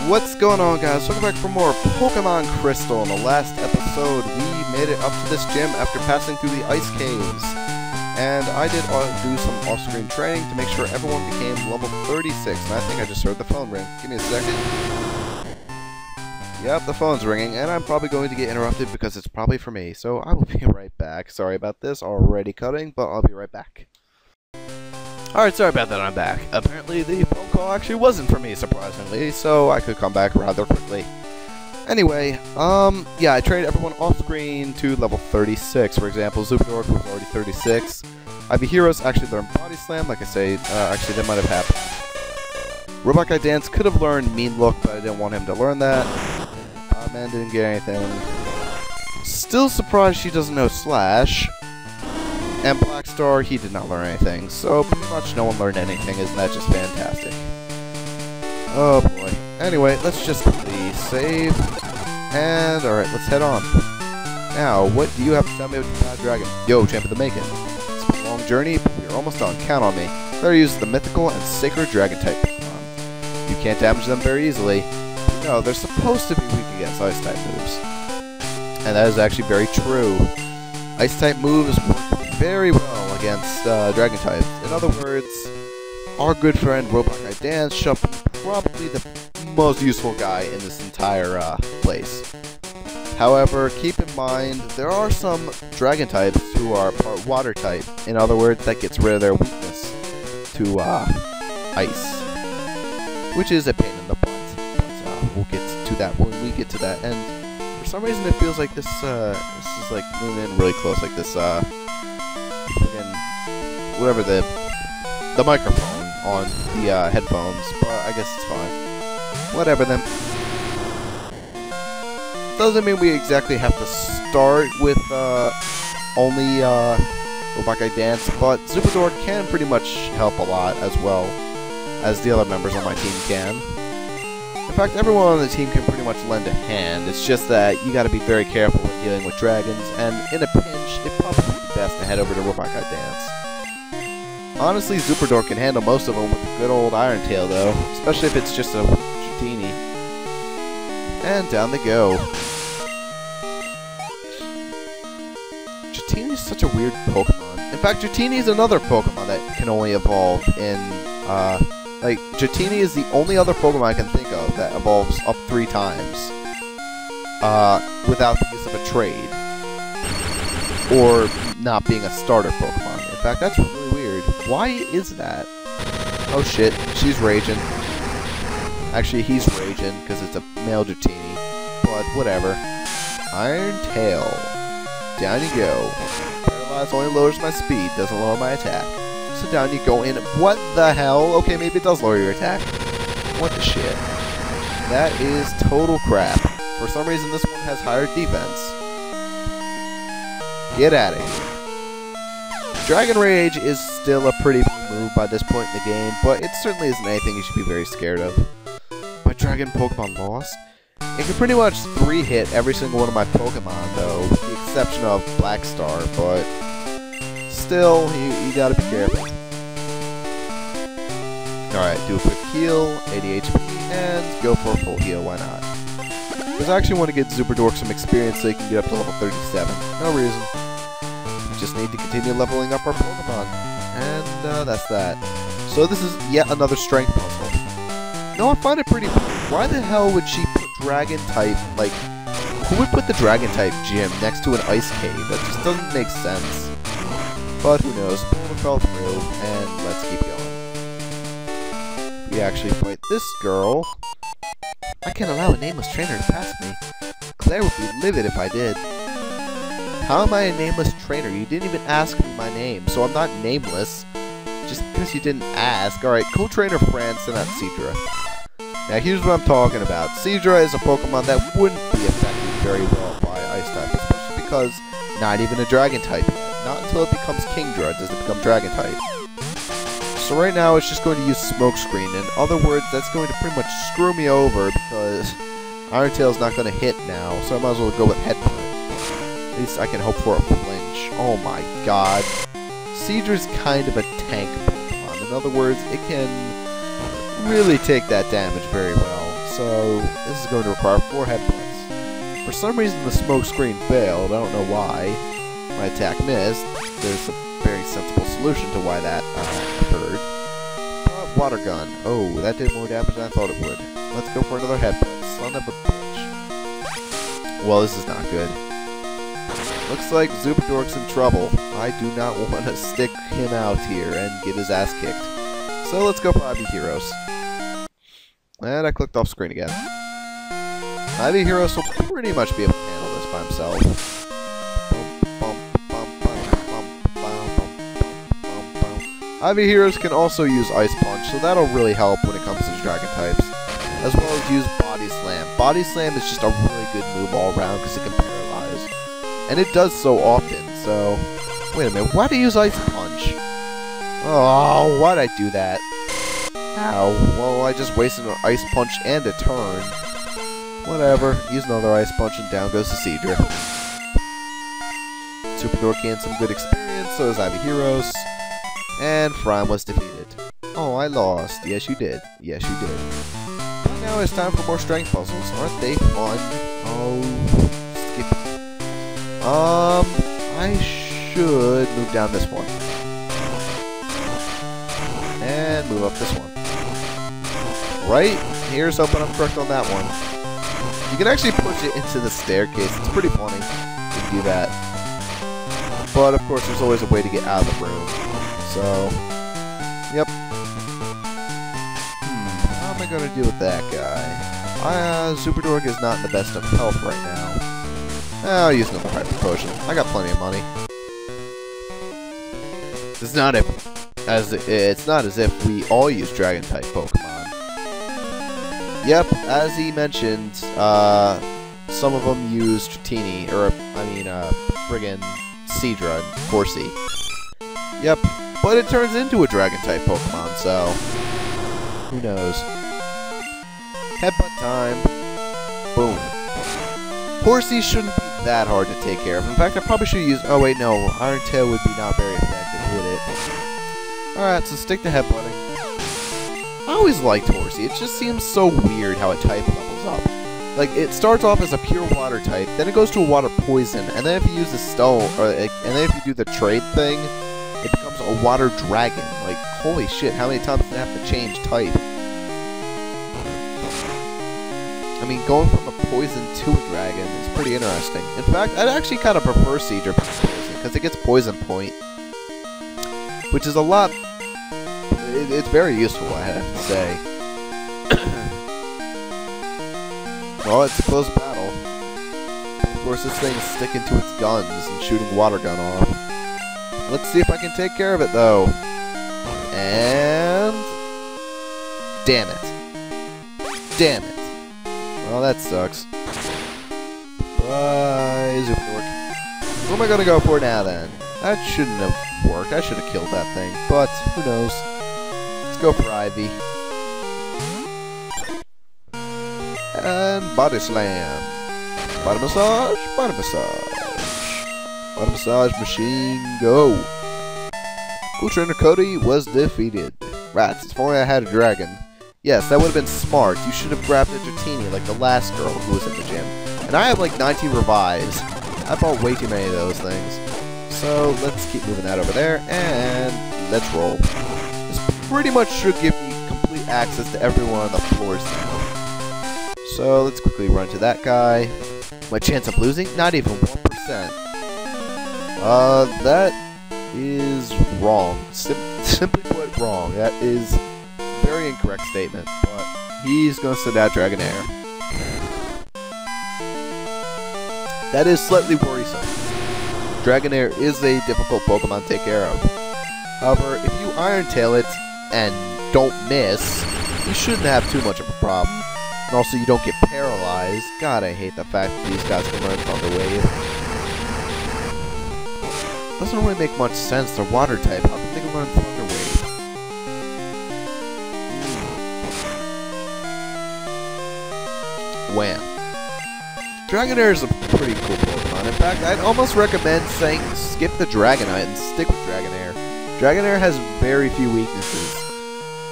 What's going on, guys? Welcome back for more Pokemon Crystal. In the last episode, we made it up to this gym after passing through the ice caves. And I did do some off-screen training to make sure everyone became level 36. And I think I just heard the phone ring. Give me a second. Yep, the phone's ringing, and I'm probably going to get interrupted because it's probably for me. So I will be right back. Sorry about this, already cutting, but I'll be right back. Alright, sorry about that, I'm back. Apparently the phone call actually wasn't for me, surprisingly, so I could come back rather quickly. Anyway, yeah, I trained everyone off-screen to level 36. For example, Zupadork was already 36. IV Heroes actually learned Body Slam, like I say, actually that might have happened. Robot Guy Dance could have learned Mean Look, but I didn't want him to learn that. Man didn't get anything. Still surprised she doesn't know Slash. And Black Star, he did not learn anything, so pretty much no one learned anything. Isn't that just fantastic? Oh boy. Anyway, let's just quickly save. And alright, let's head on. Now, what do you have to tell me about the Bad Dragon? Yo, Champ of the Making. It's been a long journey, but we're almost done. Count on me. Better use the mythical and sacred dragon type Pokemon. You can't damage them very easily. No, they're supposed to be weak against ice type moves. And that is actually very true. Ice type moves work very well against dragon types. In other words, our good friend Robot Guy Dance shall be probably the most useful guy in this entire place. However, keep in mind, there are some dragon types who are part water type. In other words, that gets rid of their weakness to ice, which is a pain in the butt. But we'll get to that when we get to that. And for some reason, it feels like this is like moving in really close, like this whatever the microphone on the headphones, but I guess it's fine. Whatever then. Doesn't mean we exactly have to start with only Robot Guy Dance, but Zupadork can pretty much help a lot as well as the other members on my team can. In fact, everyone on the team can pretty much lend a hand. It's just that you gotta be very careful when dealing with dragons, and in a pinch, it probably would be best to head over to Robot Guy Dance. Honestly, Zupadork can handle most of them with a good old Iron Tail, though, especially if it's just a Dratini. And down they go. Dratini is such a weird Pokemon. In fact, Dratini is another Pokemon that can only evolve in, like, Dratini is the only other Pokemon I can think of that evolves up 3 times, without the use of a trade, or not being a starter Pokemon. In fact, that's really weird. Why is that? Oh shit, she's raging. Actually, he's raging, because it's a male Dratini. But whatever. Iron Tail. Down you go. Paralyze only lowers my speed, doesn't lower my attack. So down you go in. What the hell? Okay, maybe it does lower your attack. What the shit? That is total crap. For some reason, this one has higher defense. Get out of here. Dragon Rage is still a pretty big move by this point in the game, but it certainly isn't anything you should be very scared of. My Dragon Pokemon lost? It can pretty much 3-hit every single one of my Pokemon, though, with the exception of Black Star, but still, you gotta be careful. Alright, do a quick heal, 80 HP, and go for a full heal, why not? Because I actually want to get Zupadork some experience so he can get up to level 37. No reason. Just need to continue leveling up our Pokemon, and that's that. So this is yet another strength puzzle. No, I find it pretty cool. Why the hell would she put Dragon type, like, who would put the Dragon type gym next to an ice cave? That just doesn't make sense. But who knows, Pokemon fell through, and let's keep going. We actually fight this girl. I can't allow a nameless trainer to pass me. Claire would be livid if I did. How am I a nameless trainer? You didn't even ask me my name, so I'm not nameless. Just because you didn't ask. Alright, co-trainer Fran sent out Seadra. Now here's what I'm talking about. Seadra is a Pokemon that wouldn't be affected very well by Ice type, especially because not even a Dragon type yet. Not until it becomes Kingdra does it become Dragon type. So right now it's just going to use Smokescreen. In other words, that's going to pretty much screw me over because Iron Tail's not going to hit now, so I might as well go with Head Punch. At least I can hope for a flinch. Oh my god. Seadra's kind of a tank Pokemon. In other words, it can really take that damage very well. so this is going to require 4 headbutts. For some reason the smoke screen failed, I don't know why. My attack missed. There's a very sensible solution to why that occurred. Water gun. Oh, that did more damage than I thought it would. Let's go for another headbutt. Son of a bitch. Well, this is not good. Looks like Zupadork's in trouble. I do not want to stick him out here and get his ass kicked. So let's go for IV Heroes. And I clicked off screen again. IV Heroes will pretty much be able to handle this by himself. IV Heroes can also use Ice Punch, so that'll really help when it comes to Dragon types. As well as use Body Slam. Body Slam is just a really good move all around because it can paralyze. And it does so often, so... Wait a minute, why do you use Ice Punch? Oh, why'd I do that? Ow. Well, I just wasted an Ice Punch and a turn. Whatever, use another Ice Punch and down goes the Seadra. Zupadork gained some good experience, so does IV Heroes. And Frime was defeated. Oh, I lost. Yes, you did. Yes, you did. But now it's time for more strength puzzles. Aren't they fun? Oh, skip. I should move down this one. And move up this one. Right? Here's hoping I'm correct on that one. You can actually push it into the staircase. It's pretty funny. You can do that. But, of course, there's always a way to get out of the room. So, yep. How am I going to deal with that guy? Zupadork is not in the best of health right now. I'll use another Hyper Potion. I got plenty of money. It's not as if we all use Dragon-type Pokemon. Yep, as he mentioned, some of them use Dratini, or, friggin' Seadra and Corsi. Yep. But it turns into a Dragon-type Pokemon, so... who knows? Headbutt time. Boom. Horsey shouldn't be that hard to take care of. In fact, I probably should use... oh, wait, no. Iron Tail would be not very effective, would it? Alright, so stick to headbutting. I always liked Horsey. It just seems so weird how a type levels up. Like, it starts off as a pure water type, then it goes to a water poison, and then if you use a stone, and then if you do the trade thing, it becomes a water dragon. Like, holy shit, how many times does it have to change type? I mean, going from a poison to a dragon is pretty interesting. In fact, I'd actually kind of prefer Seadra poison, because it gets poison point. Which is a lot... it's very useful, I have to say. Well, it's a close battle. Of course, this thing is sticking to its guns and shooting water gun off. Let's see if I can take care of it, though. And... damn it. Damn it. Well, that sucks. Bye, Zupadork. What am I gonna go for now, then? That shouldn't have worked. I should have killed that thing, but who knows. Let's go for Ivy. And Body Slam. Body Massage, Body Massage. Body Massage Machine, go! Cool Trainer Cody was defeated. Rats, if only I had a dragon. Yes, that would have been smart. You should have grabbed a Dratini like the last girl who was in the gym. And I have like 19 revives. I bought way too many of those things. So let's keep moving that over there, and let's roll. This pretty much should give me complete access to everyone on the floors now. So let's quickly run to that guy. My chance of losing? Not even 1%. That is wrong. Simply put, wrong. That is a very incorrect statement, but he's going to send out Dragonair. That is slightly worrisome. Dragonair is a difficult Pokemon to take care of. However, if you Iron Tail it and don't miss, you shouldn't have too much of a problem. And also, you don't get paralyzed. God, I hate the fact that these guys can learn Thunder Wave. Doesn't really make much sense. They're water type. How can they learn Thunder Wave? Wham. Dragonair is a pretty cool Pokemon. In fact, I'd almost recommend saying skip the Dragonite and stick with Dragonair. Dragonair has very few weaknesses.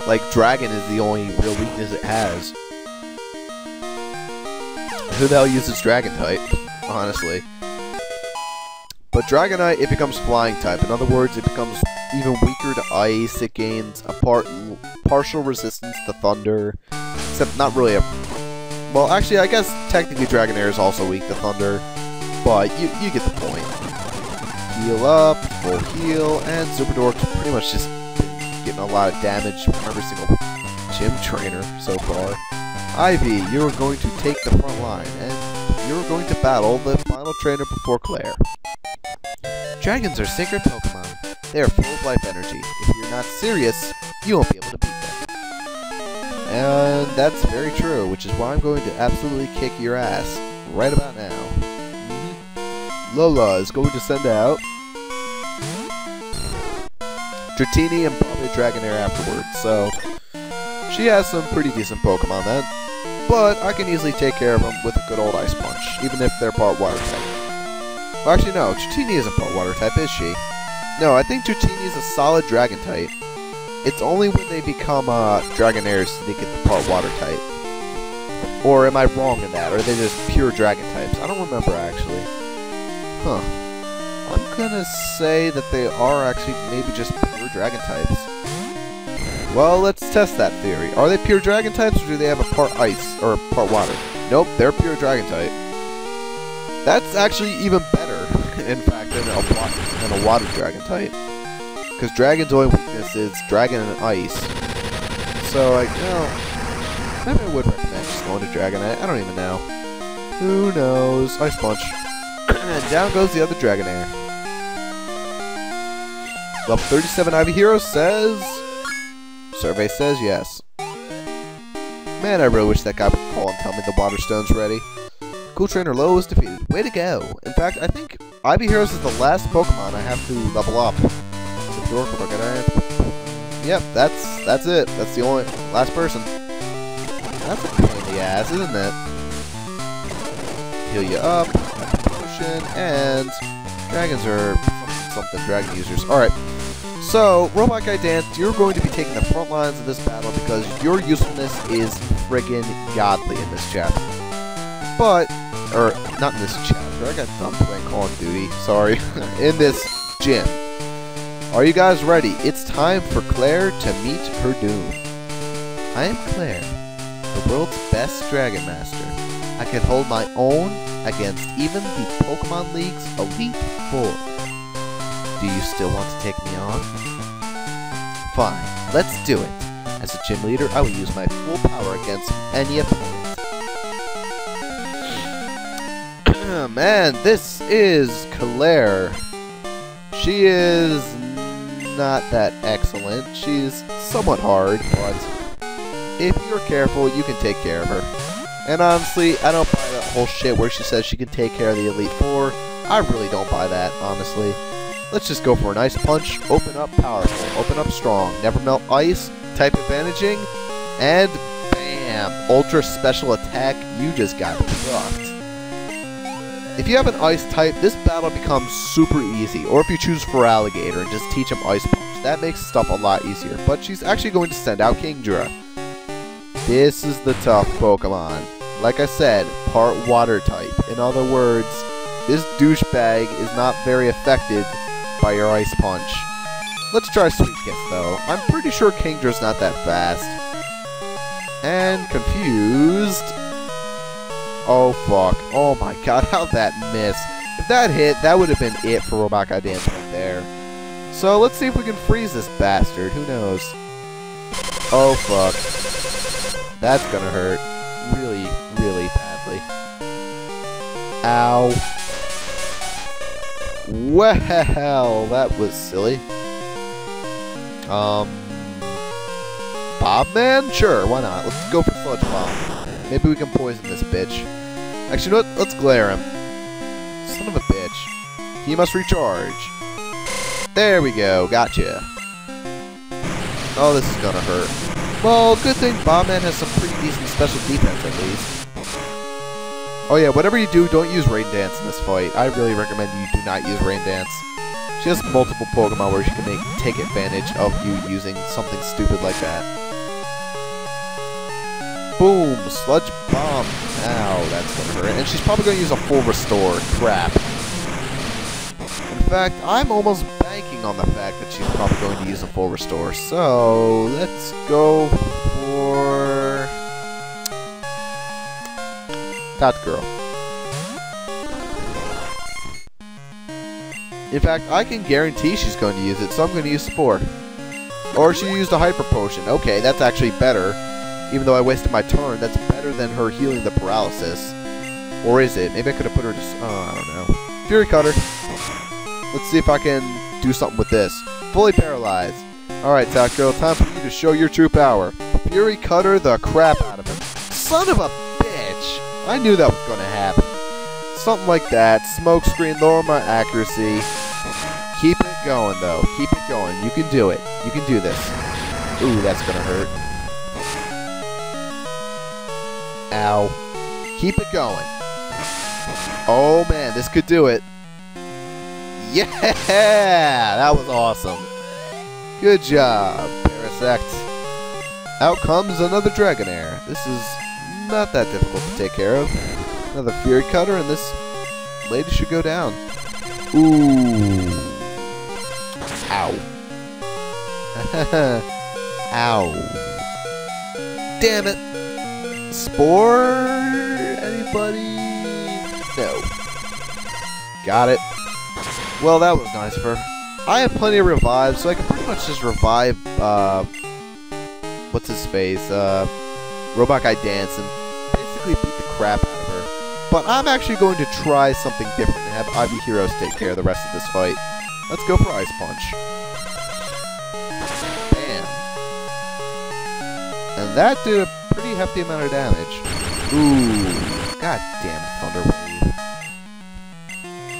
Like, Dragon is the only real weakness it has. Who the hell uses Dragon type? Honestly. But Dragonite, it becomes Flying type. In other words, it becomes even weaker to Ice. It gains a partial resistance to Thunder. Except not really a... Well, actually, I guess technically Dragonair is also weak to Thunder. But you get the point. Heal up, full heal, and Superdork's pretty much just been getting a lot of damage from every single gym trainer so far. Ivy, you're going to take the front line, and you're going to battle the final trainer before Claire. Dragons are sacred Pokemon. They are full of life energy. If you're not serious, you won't be able to beat them. And that's very true, which is why I'm going to absolutely kick your ass right about now. Lola is going to send out Dratini and probably Dragonair afterwards, so she has some pretty decent Pokemon then. But I can easily take care of them with a good old Ice Punch, even if they're part Water type. Well, actually, no, Dratini isn't part Water type, is she? No, I think Dratini is a solid Dragon type. It's only when they become Dragonairs they get the part Water type. Or am I wrong in that? Or are they just pure Dragon types? I don't remember, actually. Huh. I'm gonna say that they are actually maybe just pure Dragon types. Well, let's test that theory. Are they pure Dragon types, or do they have a part Ice, or part Water? Nope, they're pure Dragon type. That's actually even better, in fact, than a Water Dragon type. Because Dragon's only weakness is Dragon and Ice. So, like, maybe I would recommend just going to Dragonite. I don't even know. Who knows? Ice Punch. And down goes the other Dragonair. Level 37 Ivy Hero says... Survey says yes. Man, I really wish that guy would call and tell me the Water Stone's ready. Cool Trainer Low was defeated. Way to go. In fact, I think Ivy Heroes is the last Pokemon I have to level up. Yep, that's it. That's the only last person. That's a pain in the ass, isn't it? Heal you up, potion, and dragons are something dragon users. Alright. So, Robot Guy Dance, you're going to be taking the front lines of this battle because your usefulness is friggin' godly in this chapter. But, or, not in this chapter, I got done playing Call of Duty, sorry, in this gym. Are you guys ready? It's time for Claire to meet her doom. I am Claire, the world's best Dragon Master. I can hold my own against even the Pokemon League's Elite Four. Do you still want to take me on? Fine, let's do it. As a gym leader, I will use my full power against any opponent. Man, this is Claire. She is not that excellent. She's somewhat hard, but if you're careful, you can take care of her. And honestly, I don't buy that whole shit where she says she can take care of the Elite Four. I really don't buy that, honestly. Let's just go for an Ice Punch, open up powerful, open up strong, never melt ice, type advantaging, and bam! Ultra special attack, you just got fucked. If you have an Ice type, this battle becomes super easy, or if you choose for Alligator and just teach him Ice Punch, that makes stuff a lot easier. But she's actually going to send out Kingdra. This is the tough Pokemon. Like I said, part Water type. In other words, this douchebag is not very affected by your Ice Punch. Let's try Sweet Kiss though. I'm pretty sure Kingdra's not that fast. And confused. Oh fuck. Oh my god, how'd that miss? If that hit, that would have been it for Robot Guy Dance right there. So let's see if we can freeze this bastard. Who knows? Oh fuck. That's gonna hurt. Really, really badly. Ow. Well, that was silly. Bobman? Sure, why not? Let's go for Sludge Bomb. Maybe we can poison this bitch. Actually, you know what? Let's glare him. Son of a bitch. He must recharge. There we go. Gotcha. Oh, this is gonna hurt. Well, good thing Bobman has some pretty decent special defense at least. Oh yeah, whatever you do, don't use Rain Dance in this fight. I really recommend you do not use Rain Dance. She has multiple Pokemon where she can take advantage of you using something stupid like that. Boom! Sludge bomb. Ow, that's gonna hurt. And she's probably gonna use a full restore. Crap. In fact, I'm almost banking on the fact that she's probably going to use a full restore. So, let's go for that girl. In fact, I can guarantee she's going to use it, so I'm going to use Spore. Or she used a Hyper Potion. Okay, that's actually better. Even though I wasted my turn, that's better than her healing the paralysis. Or is it? Maybe I could have put her just... Oh, I don't know. Fury Cutter. Let's see if I can do something with this. Fully paralyzed. Alright, Tat Girl, time for you to show your true power. Fury Cutter the crap out of him. Son of a bitch! I knew that was going to happen. Something like that. Smoke screen, lower my accuracy. Keep it going, though. Keep it going. You can do it. You can do this. Ooh, that's going to hurt. Ow. Keep it going. Oh, man, this could do it. Yeah! That was awesome. Good job, Parasect. Out comes another Dragonair. This is not that difficult to take care of. Another Fury Cutter, and this lady should go down. Ooh. Ow. Ow. Damn it. Spore? Anybody? No. Got it. Well, that was nice of her. I have plenty of revives, so I can pretty much just revive, what's his face? Robot Guy Dance, and basically beat the crap out of her. But I'm actually going to try something different and have Ivy Heroes take care of the rest of this fight. Let's go for Ice Punch. Bam. And that did a pretty hefty amount of damage. Ooh. God damn it, Thunder Wave.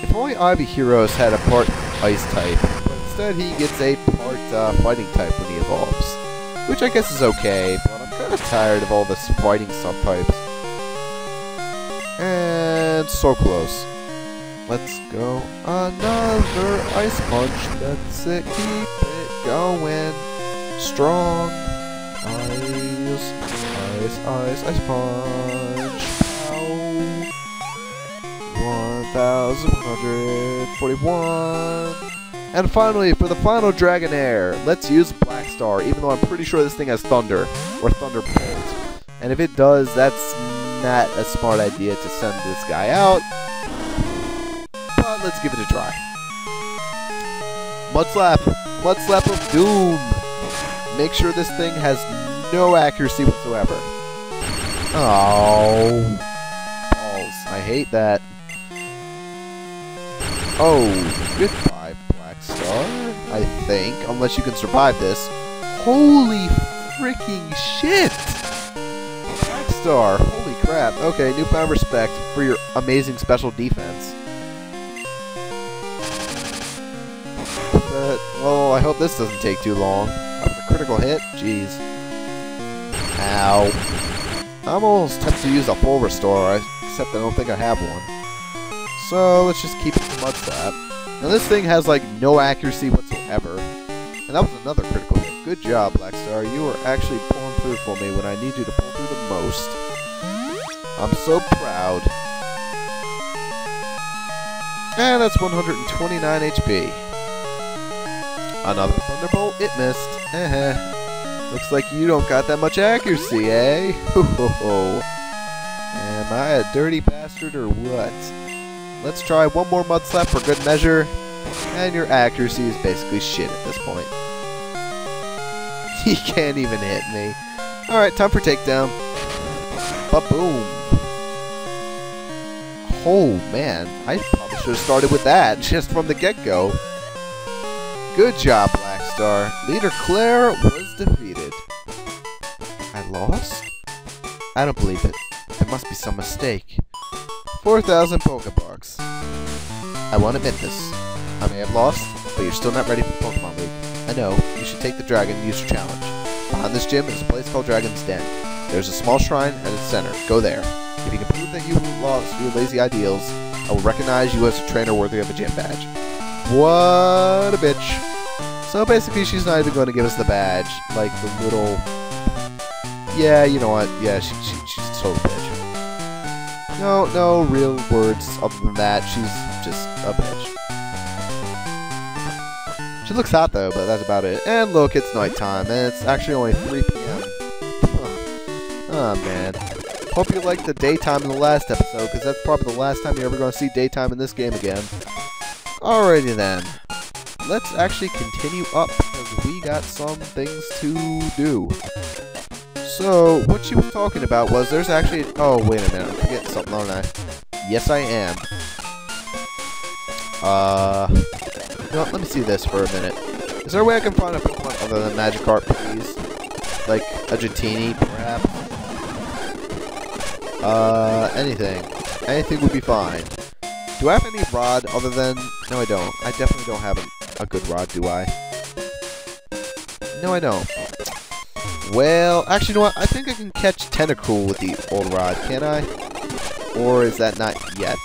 If only Ivy Heroes had a part Ice type, but instead he gets a part Fighting type when he evolves. Which I guess is okay, but I'm kind of tired of all this fighting subtypes. And so close. Let's go. Another Ice Punch. That's it. Keep it going. Strong. Ice Punch. Ow. 1141. And finally, for the final Dragonair, let's use Black Star, even though I'm pretty sure this thing has Thunder, or Thunderbolt. And if it does, that's not a smart idea to send this guy out. But let's give it a try. Mudslap! Mudslap of Doom! Make sure this thing has no accuracy whatsoever. Oh. Balls. I hate that. Oh, goodbye, Black Star, I think, unless you can survive this. Holy freaking shit! Black Star, holy crap. Okay, newfound respect for your amazing special defense. But, well, I hope this doesn't take too long. That was a critical hit, jeez. Ow. I'm almost tempted to use a full restore, except I don't think I have one. So, let's just keep it to Mudslap. Now, this thing has, like, no accuracy whatsoever. And that was another critical hit. Good job, Black Star. You were actually pulling through for me when I need you to pull through the most. I'm so proud. And that's 129 HP. Another Thunderbolt. It missed. Looks like you don't got that much accuracy, eh? Ho-ho-ho. Am I a dirty bastard or what? Let's try one more Mudslap for good measure. And your accuracy is basically shit at this point. He can't even hit me. Alright, time for takedown. Ba-boom. Oh, man. I probably should have started with that just from the get-go. Good job, Black Star. Leader Claire was defeated. I lost? I don't believe it. There must be some mistake. 4,000 Pokebucks. I won't admit this. I may have lost, but you're still not ready for Pokemon League. I know. You should take the Dragon User Challenge. Behind this gym is a place called Dragon's Den. There's a small shrine at its center. Go there. If you can prove that you lost your lazy ideals, I will recognize you as a trainer worthy of a gym badge. What a bitch. So basically, she's not even going to give us the badge, like the little Yeah, you know what? Yeah, she's a total bitch. No real words other than that. She's just a bitch. She looks hot though, but that's about it. And look, it's nighttime, and it's actually only 3 p.m. Oh man. Hope you liked the daytime in the last episode, because that's probably the last time you're ever going to see daytime in this game again. Alrighty then. Let's actually continue up, because we got some things to do. So, what she was talking about was there's actually... Oh, wait a minute. I'm forgetting something, aren't I? Yes, I am. No, let me see this for a minute. Is there a way I can find a Pokemon other than Magikarp, please? Like a Dratini, perhaps? Anything. Anything would be fine. Do I have any rod other than... No, I don't. I definitely don't have a good rod, do I? No, I don't. Well, actually, you know what? I think I can catch Tentacruel with the old rod, can I? Or is that not yet?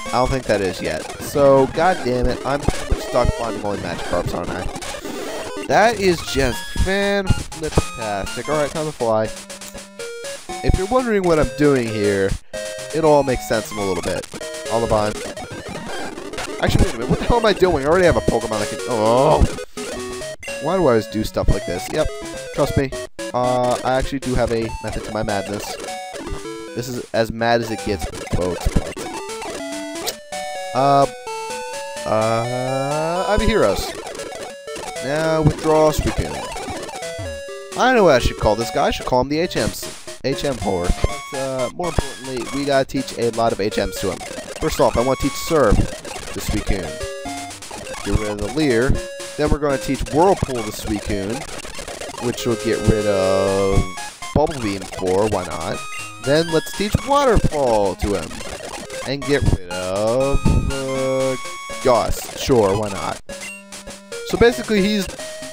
I don't think that is yet. So, god damn it, I'm pretty much stuck finding only Magikarps, aren't I? That is just fan-flip-tastic. Alright, time to fly. If you're wondering what I'm doing here, it all makes sense in a little bit. Olivine. Actually, wait a minute. What the hell am I doing? I already have a Pokemon that can... Oh! Why do I always do stuff like this? Yep. Trust me. I actually do have a method to my madness. This is as mad as it gets, folks. I'm a Heroes. Now, withdraw Suicune. I know what I should call this guy. I should call him the HM whore. But, more importantly, we gotta teach a lot of HMs to him. First off, I want to teach Surf to Suicune. Get rid of the Leer. Then we're going to teach Whirlpool to Suicune, which will get rid of Bubble Beam 4, why not? Then let's teach Waterfall to him, and get rid of Gust, sure, why not? So basically, he's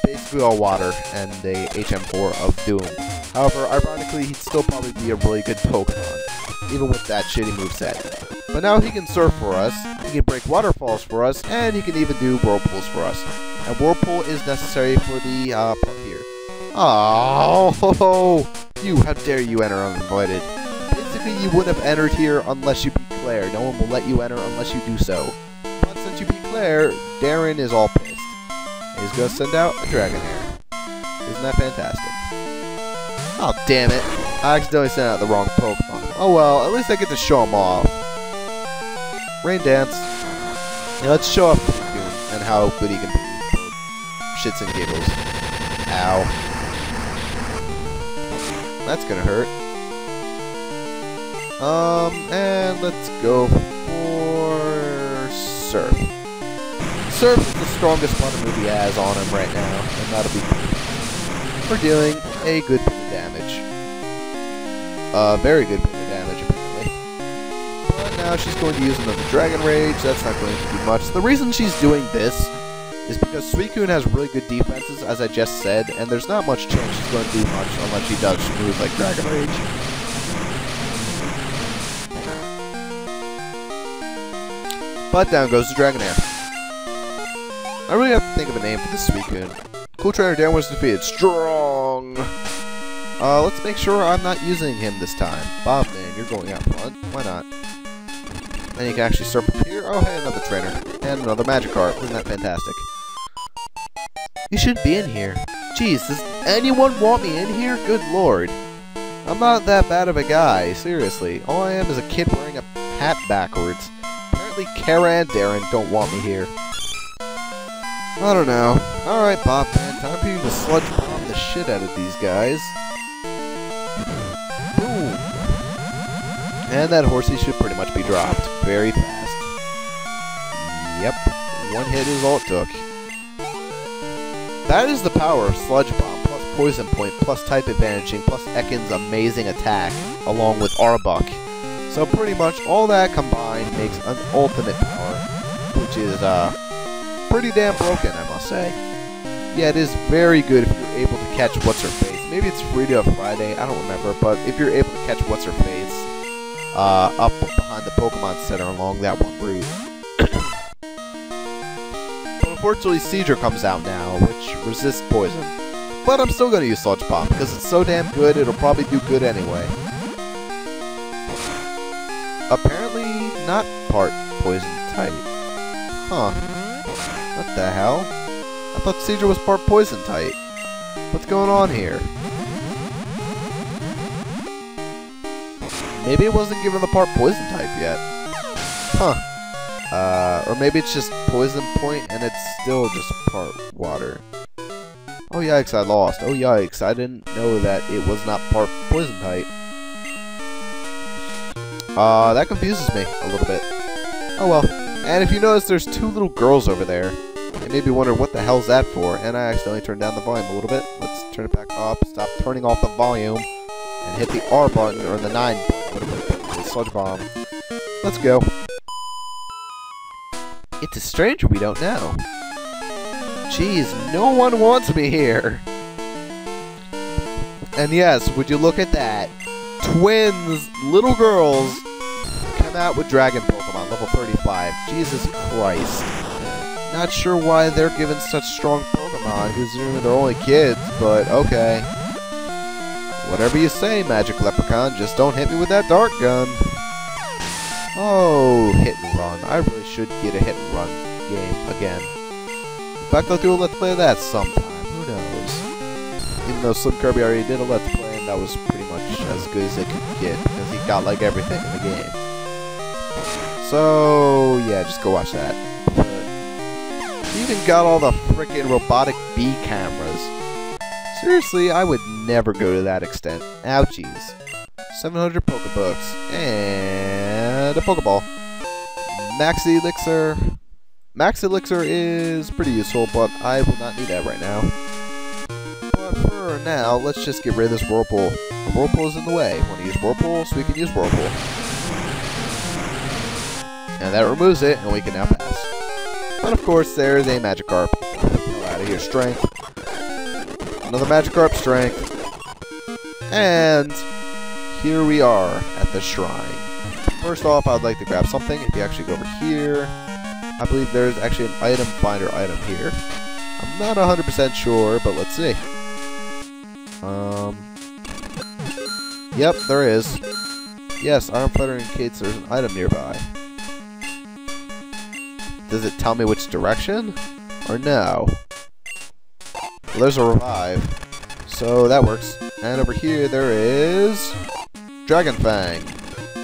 basically all water and a HM4 of Doom. However, ironically, he'd still probably be a really good Pokemon, even with that shitty moveset. But now he can Surf for us, he can break Waterfalls for us, and he can even do Whirlpools for us. And Whirlpool is necessary for the part here. Oh, you! How dare you enter uninvited? Basically, you wouldn't have entered here unless you beat Claire. No one will let you enter unless you do so. But since you beat Claire, Darren is all pissed. And he's gonna send out a Dragonair. Isn't that fantastic? Oh, damn it! I accidentally sent out the wrong Pokemon. Oh well, at least I get to show him off. Rain Dance. Yeah, let's show off Suicune and how good he can be. Shits and giggles. Ow. That's gonna hurt. And let's go for Surf. Surf is the strongest water move he has on him right now, and that'll be good. We're dealing a good bit of damage. Very good bit of damage, apparently. But now she's going to use another Dragon Rage. That's not going to do much. The reason she's doing this is because Suicune has really good defenses, as I just said, and there's not much chance she's going to do much unless she does move like Dragon Rage. But down goes the Dragonair. I really have to think of a name for this Suicune. Cool Trainer Darren was defeated. Strong! Let's make sure I'm not using him this time. Bob, man, you're going out front. Why not? And you can actually surf up here. Oh, hey, another trainer. And another Magikarp. Isn't that fantastic? You shouldn't be in here. Jeez, does anyone want me in here? Good lord. I'm not that bad of a guy, seriously. All I am is a kid wearing a hat backwards. Apparently Kara and Darren don't want me here. I don't know. Alright, Bob, man. Time for you to sludge bomb the shit out of these guys. Boom. And that horsey should pretty much be dropped very fast. Yep. One hit is all it took. That is the power of Sludge Bomb, plus Poison Point, plus Type Advantaging, plus Ekans' amazing attack, along with Arbok. So pretty much all that combined makes an ultimate power, which is pretty damn broken, I must say. Yeah, it is very good if you're able to catch What's-Her-Face. Maybe it's free to Friday, I don't remember, but if you're able to catch What's-Her-Face up behind the Pokemon Center along that one route. Unfortunately, Seedra comes out now, which resists poison. But I'm still gonna use Sludge Bomb, because it's so damn good, it'll probably do good anyway. Apparently not part poison type. Huh. What the hell? I thought Caesar was part poison type. What's going on here? Maybe it wasn't given the part poison type yet. Huh. Or maybe it's just poison point and it's still just part water. Oh yikes, I lost. Oh yikes, I didn't know that it was not part poison type. That confuses me a little bit. Oh well. And if you notice, there's two little girls over there. You may be wondering what the hell's that for, and I accidentally turned down the volume a little bit. Let's turn it back up, stop turning off the volume, and hit the R button, or the 9 button, the Sludge Bomb. Let's go. It's a stranger we don't know. Jeez, no one wants me here. And yes, would you look at that? Twins, little girls, come out with Dragon Pokemon, level 35. Jesus Christ. Not sure why they're given such strong Pokemon, considering they're only kids, but okay. Whatever you say, Magic Leprechaun, just don't hit me with that dart gun. Oh, hit and run. I really should get a hit and run game again. In fact, I'll do a Let's Play of that sometime. Who knows? Even though Slim Kirby already did a Let's Play, and that was pretty much as good as it could get, because he got like everything in the game. So, yeah, just go watch that. He even got all the frickin' robotic bee cameras. Seriously, I would never go to that extent. Ouchies. 700 Pokebooks. And a Pokeball. Max Elixir. Max Elixir is pretty useful, but I will not need that right now. But for now, let's just get rid of this Whirlpool. The Whirlpool is in the way. Want to use Whirlpool, so we can use Whirlpool. And that removes it, and we can now pass. But of course, there's a Magikarp. Get out of here, Strength. Another Magikarp, Strength. And here we are at the shrine. First off, I'd like to grab something. If you actually go over here, I believe there's actually an item finder item here. I'm not 100% sure, but let's see. Yep, there is. Yes, Iron Fighter indicates there's an item nearby. Does it tell me which direction? Or no? Well, there's a revive. So that works. And over here there is Dragon Fang.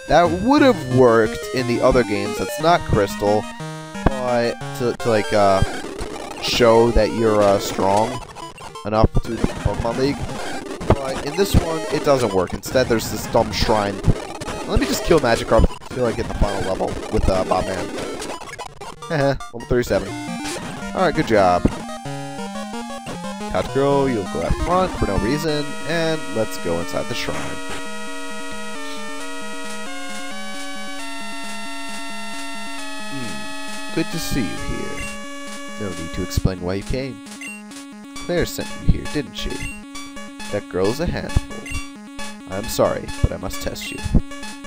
That would have worked in the other games. That's not Crystal, but to like show that you're strong enough to the Pokemon League. But in this one, it doesn't work. Instead, there's this dumb shrine. Let me just kill Magikarp until I get the final level with Bobman. Level 37. Alright, good job. Couch Girl, you'll go out front for no reason, and let's go inside the shrine. Good to see you here. No need to explain why you came. Claire sent you here, didn't she? That girl's a handful. I'm sorry, but I must test you.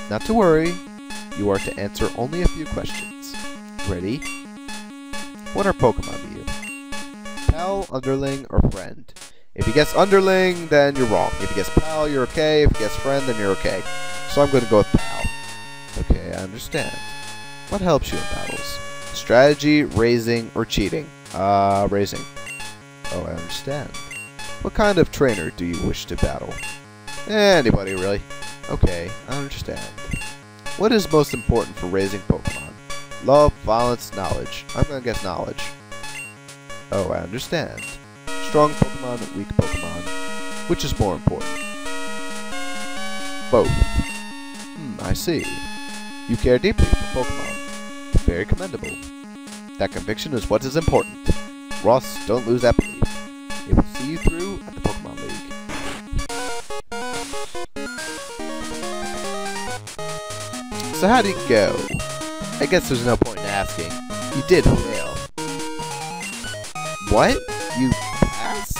Not to worry. You are to answer only a few questions. Ready? What are Pokemon to you? Pal, underling, or friend? If you guess underling, then you're wrong. If you guess pal, you're okay. If you guess friend, then you're okay. So I'm going to go with pal. Okay, I understand. What helps you in battles? Strategy, raising, or cheating? Raising. Oh, I understand. What kind of trainer do you wish to battle? Anybody, really. Okay, I understand. What is most important for raising Pokemon? Love, violence, knowledge. I'm gonna guess knowledge. Oh, I understand. Strong Pokemon, weak Pokemon. Which is more important? Both. I see. You care deeply for Pokemon. Very commendable. That conviction is what is important. Ross, don't lose that belief. It will see you through at the Pokemon League. So how did it go? I guess there's no point in asking. You did fail. What? You passed?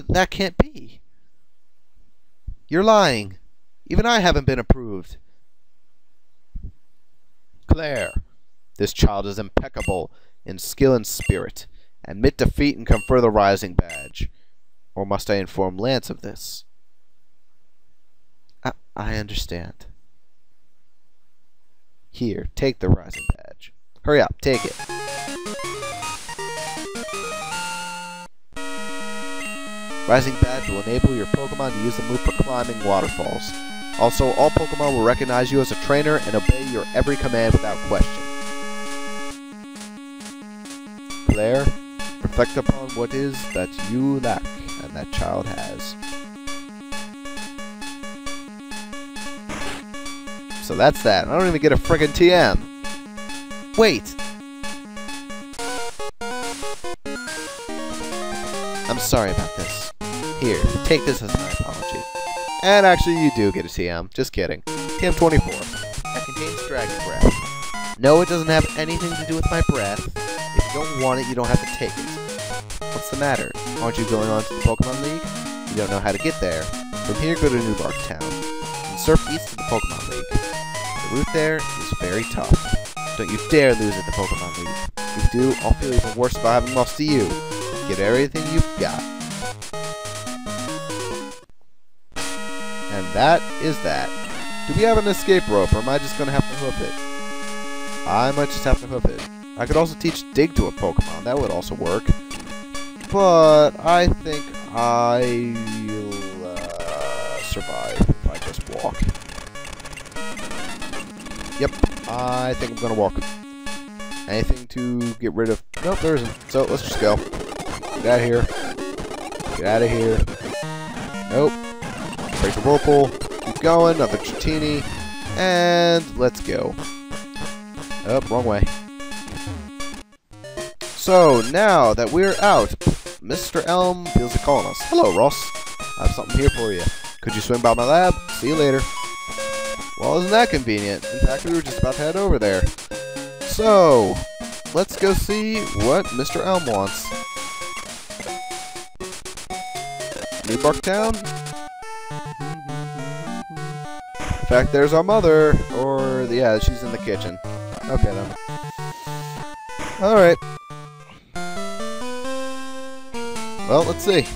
That can't be. You're lying. Even I haven't been approved. Claire, this child is impeccable in skill and spirit. Admit defeat and confer the Rising Badge. Or must I inform Lance of this? I understand. Here, take the Rising Badge. Hurry up, take it. Rising Badge will enable your Pokemon to use the move for climbing waterfalls. Also, all Pokemon will recognize you as a trainer and obey your every command without question. Claire, reflect upon what is that you lack and that child has. So that's that. I don't even get a friggin' TM. Wait! I'm sorry about this. Here, take this as my apology. And actually, you do get a TM. Just kidding. TM 24. That contains Dragon Breath. No, it doesn't have anything to do with my breath. If you don't want it, you don't have to take it. What's the matter? Aren't you going on to the Pokemon League? You don't know how to get there. From here, go to Newbark Town. And surf east to the Pokemon League. The route there is very tough. Don't you dare lose at the Pokemon League. If you do, I'll feel even worse about having lost to you. Get everything you've got. And that is that. Do we have an escape rope, or am I just going to have to hoof it? I might just have to hoof it. I could also teach Dig to a Pokemon. That would also work. But I think I'll survive if I just walk. Yep, I think I'm going to walk. Anything to get rid of? Nope, there isn't. So let's just go. Get out of here. Get out of here. Nope. Break the whirlpool. Keep going. Another Chitini. And let's go. Oh, wrong way. So, now that we're out, Mr. Elm feels like calling us. Hello, Ross. I have something here for you. Could you swing by my lab? See you later. Well, isn't that convenient? In fact, we were just about to head over there. So, let's go see what Mr. Elm wants. Newbark Town? In fact, there's our mother. Or, yeah, she's in the kitchen. Okay, then. Alright. Well, let's see.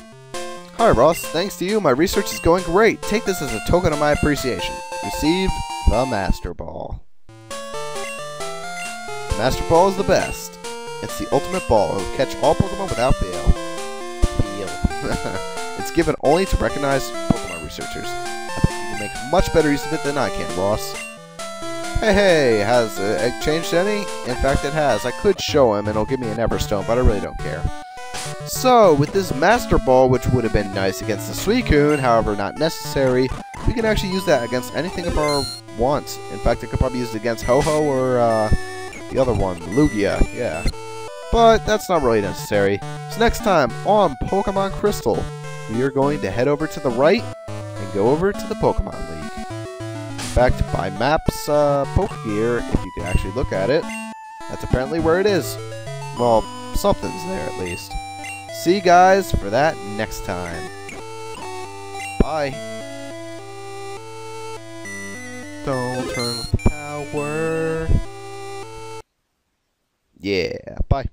Hi, Ross. Thanks to you, my research is going great. Take this as a token of my appreciation. Receive the Master Ball. The Master Ball is the best. It's the ultimate ball. It will catch all Pokemon without fail. It's given only to recognized Pokemon researchers. I bet you can make much better use of it than I can, Ross. Hey, has it changed any? In fact, it has. I could show him, and it'll give me an Everstone, but I really don't care. So, with this Master Ball, which would have been nice against the Suicune, however not necessary, we can actually use that against anything of our want. In fact, I could probably use it against Ho-Ho or the other one, Lugia, yeah. But that's not really necessary. So next time on Pokemon Crystal, we are going to head over to the right and go over to the Pokemon League. In fact, by Map's Pokegear, if you can actually look at it, that's apparently where it is. Well, something's there at least. See you guys for that next time. Bye. Don't turn off the power. Yeah, bye.